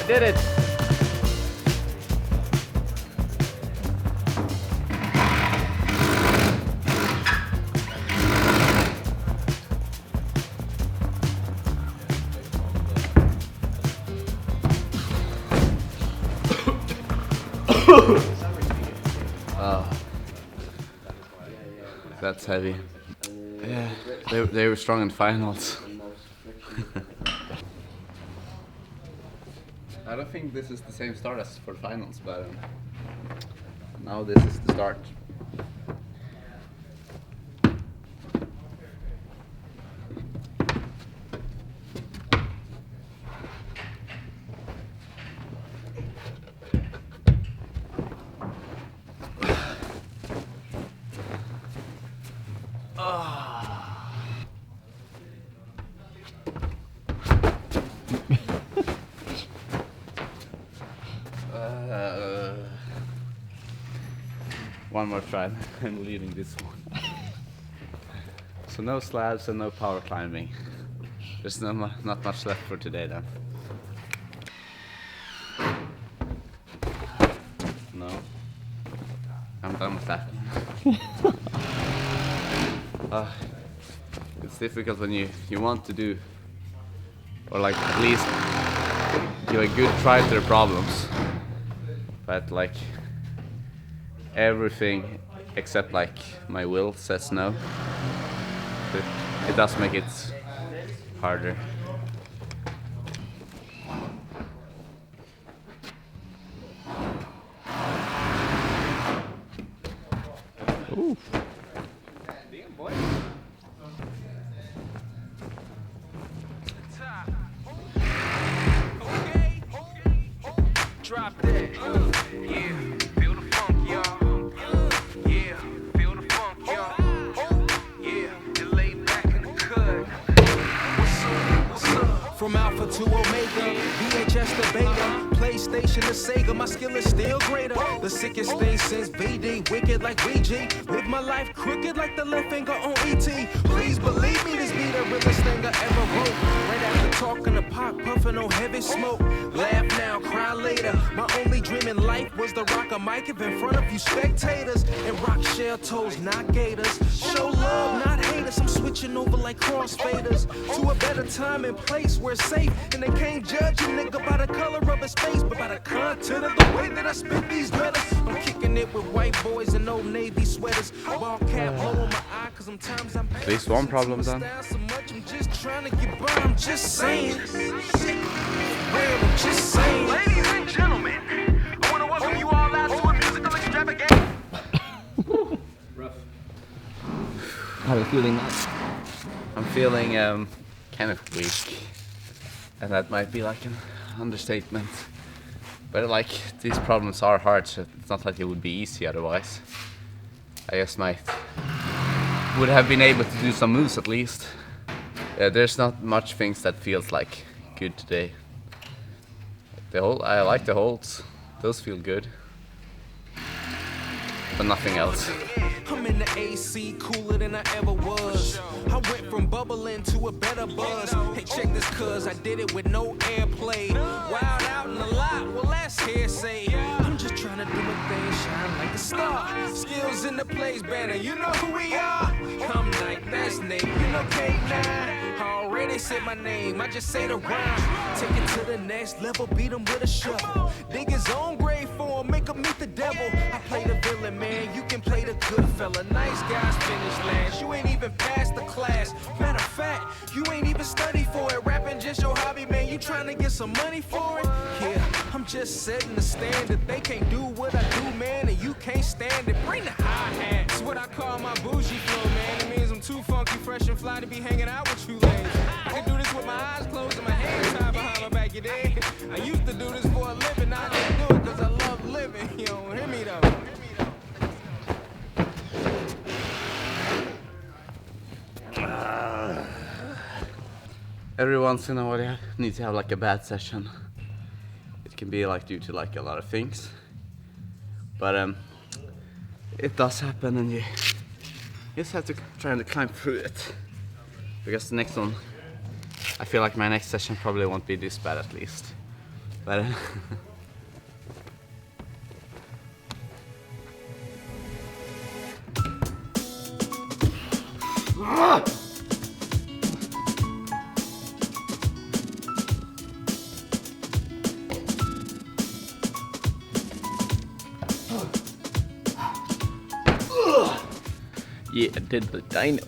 I did it! Oh, that's heavy. Yeah, they were strong in finals. I don't think this is the same start as for finals, but now this is the start. One more try, I'm leaving this one. So no slabs and no power climbing. There's not much left for today then. No, I'm done with that. It's difficult when you want to do, or like at least give a good try to the problems, but like everything except like my will says no. It does make it harder. Ooh. Damn boy. Drop that. Yeah. Feel the funk, y'all. Yeah. Feel the funk, y'all. Yeah. You lay back in the cut. What's up? From Alpha to Omega, VHS to Beta, PlayStation to Sega, my skill is still greater. The sickest thing since BD, wicked like VG. Live my life crooked like the left finger on ET. Please believe me, this be the realest thing I ever wrote. Right after talking to Pac, puffing on heavy smoke. Laugh now, cry later. My only dream in life was to rock a mic up in front of you spectators and rock shell toes, not gators. Show love, not haters. I'm switching over like crossfaders to a better time and place where it's safe. And they can't judge a nigga by the color of his face, but by the content of the way that I spit these letters. I'm kicking it with white boys and old navy sweaters. Ball cap low on my eye, cause sometimes I'm At least one problem done. so much, I'm just trying to get by, I'm just saying. Well, I'm just saying. Ladies and gentlemen, I want to welcome you all out to a musical extravaganza. Rough. How are you feeling now? I'm feeling kind of weak, and that might be like an understatement. But like these problems are hard, so it's not like it would be easy otherwise. I just would have been able to do some moves at least. There's not much things that feels like good today. I like the holds; those feel good, but nothing else. I'm in the AC, cooler than I ever was. I went from bubbling to a better buzz. Hey, check this, cuz I did it with no airplay. Wild out in the lot, well, that's hearsay. I'm just trying to do a thing, shine like a star. Skills in the place, banner, you know who we are. I'm Nite, that's Nate, you know K9. I already said my name, I just say the rhyme. Take it to the next level, beat him with a shovel. Dig his own grave for him, make him meet the devil. I play the villain, man, you can play the good fella. Nice guys finish last, you ain't even passed the class. Matter of fact, you ain't even studied for it. Rapping just your hobby, man, you trying to get some money for it? Yeah, I'm just setting the standard. They can't do what I do, man, and you can't stand it. Bring the hi-hat, it's what I call my bougie flow, man. It means I'm too funky, fresh, and fly to be hanging out with you ladies. I can do this with my eyes closed and my hands tied behind my back, you dig? I used to do this for a living, now I just do it because I love living. You don't hear me though. Every once in a while you need to have like a bad session. It can be like due to like a lot of things, but it does happen, and you just have to try and climb through it, because the next one, I feel like my next session probably won't be this bad at least. But Yeah, I did the dino.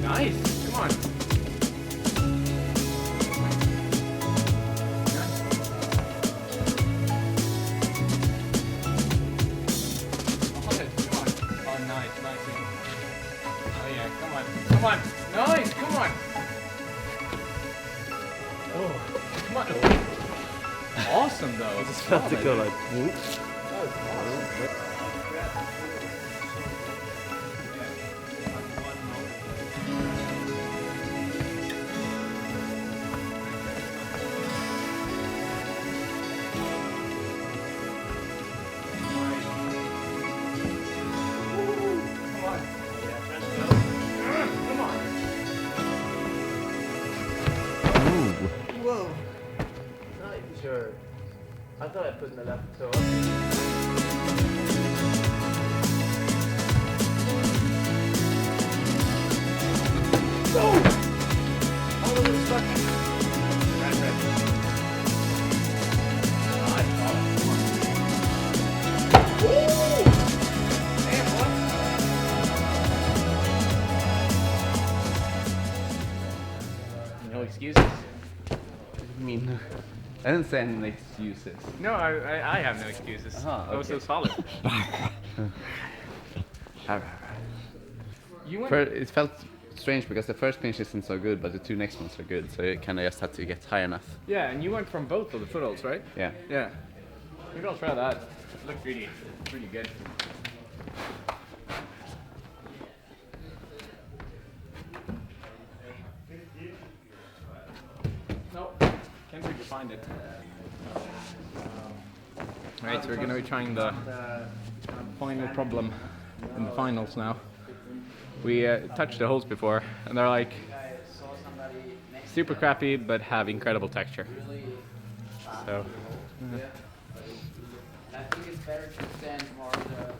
Nice, come on. Oh, nice, nice. Oh yeah, come on, come on. Nice, come on. Oh, come on. Oh. Awesome though. just felt to go like. Whoa. Not even sure. I thought I put in the left toe. No! All the way stuck. Right. Nice. Come on. Woo! Damn, what? No excuses. I mean, I didn't say any excuses. No, I have no excuses. Uh-huh, I was so okay. solid. You went. It felt strange because the first pinch isn't so good, but the two next ones are good. So you kind of just had to get high enough. Yeah, and you went from both of the footholds, right? Yeah. Yeah. Maybe I'll try that. It looked really good. No, can't really find it. Alright, so we're gonna be trying the final problem in the finals now. We touched the holes before, and they're like super crappy, but have incredible texture. So. I think it's better to stand more to the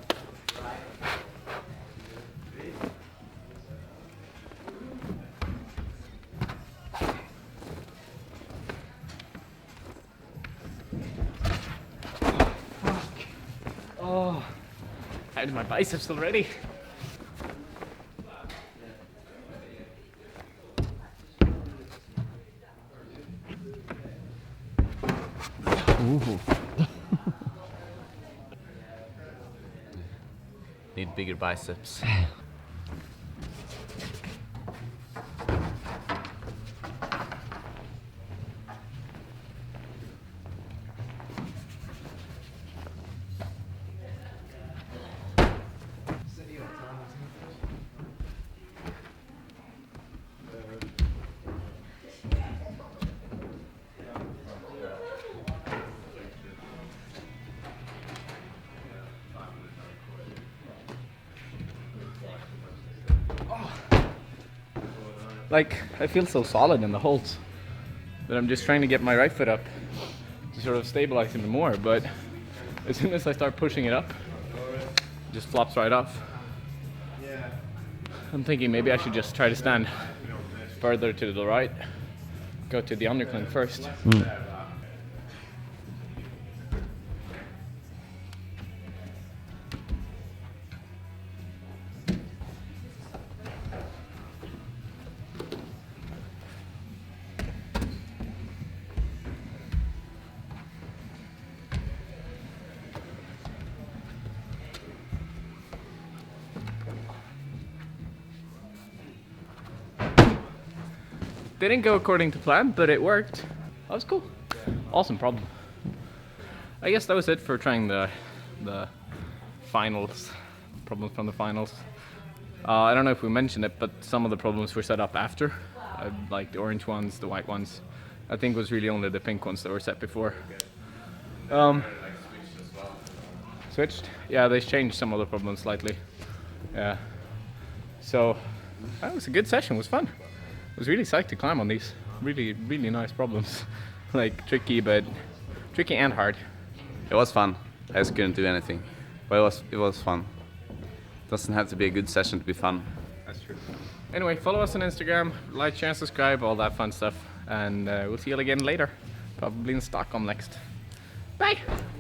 right. Oh, I had my biceps already. Need bigger biceps. Like, I feel so solid in the holds that I'm just trying to get my right foot up to sort of stabilize even more, but as soon as I start pushing it up, it just flops right off. I'm thinking maybe I should just try to stand further to the right, go to the undercling first. Didn't go according to plan, but it worked. That was cool. Awesome problem. I guess that was it for trying the finals, problems from the finals. I don't know if we mentioned it, but some of the problems were set up after, like the orange ones, the white ones. I think it was really only the pink ones that were set before. Switched? Yeah, they changed some of the problems slightly. Yeah. So that was a good session. It was fun. I was really psyched to climb on these. Really, really nice problems. Like tricky, but tricky and hard. It was fun. I just couldn't do anything, but it was fun. Doesn't have to be a good session to be fun. That's true. Anyway, follow us on Instagram, like, share, subscribe, all that fun stuff, and we'll see you again later. Probably in Stockholm next. Bye!